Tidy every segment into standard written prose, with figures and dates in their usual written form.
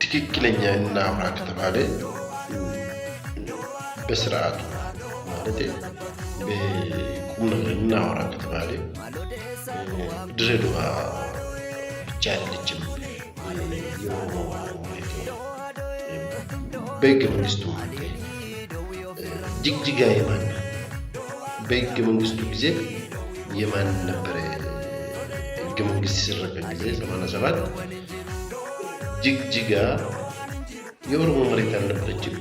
ትክክለኛ እናውራ ከተባለ በስርዓቱ ማለት በቁም ነገር እናውራ ከተባለ ድሬዳዋ ብቻ አይደለችም። በሕገ መንግስቱ ጅግጅጋ የማን ነው? በሕገ መንግስቱ ጊዜ የማን ነበረ? ሕገ መንግስት ሲሰረቀ ጊዜ 87 ጅግጅጋ የኦሮሞ መሬት አልነበረችም።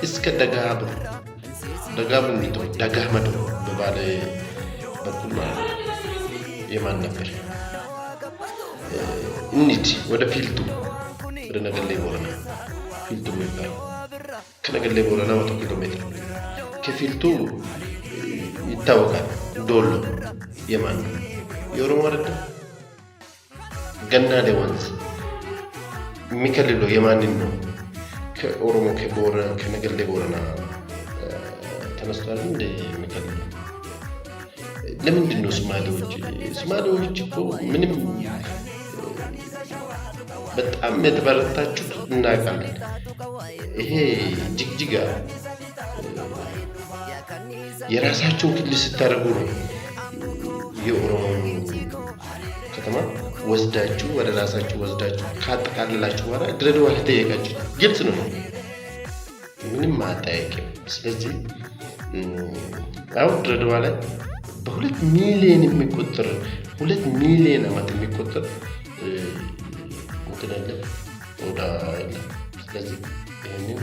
እስከ ደጋብር እንዲተው ደጋመዶ በባለ በኩል ማለት የማን ነበር? እንሂድ ወደ ፊልቱ ወደ ነገሌ ቦረና ፊልቱ የሚባለው ከነገሌ ቦረና 100 ኪሎ ሜትር ከፊልቱ ይታወቃል። ዶሎ የማን ነው? የኦሮሞ አይደለም። ገናሌ ወንዝ የሚከልለው የማንን ነው? ከኦሮሞ ከነገሌ ቦረና ተነስቷል እንደ የሚከልለው። ለምንድን ነው ሶማሌዎች እኮ ምንም በጣም የተበረታችሁት እናውቃለን። ይሄ ጅግጅጋ የራሳቸውን ክልል ስታደርጉ ነው የኦሮሞ ከተማ ወስዳችሁ ወደ ራሳችሁ ወስዳችሁ ካጠቃልላችሁ በኋላ ድሬዳዋ ተጠየቃችሁ። ግልጽ ነው፣ ምንም አጠያየቅም። ስለዚህ አሁን ድሬዳዋ ላይ በ2 ሚሊዮን የሚቆጠር 2 ሚሊዮን ዓመት የሚቆጠር እንትን አለ ወዳ። ስለዚህ ይህንን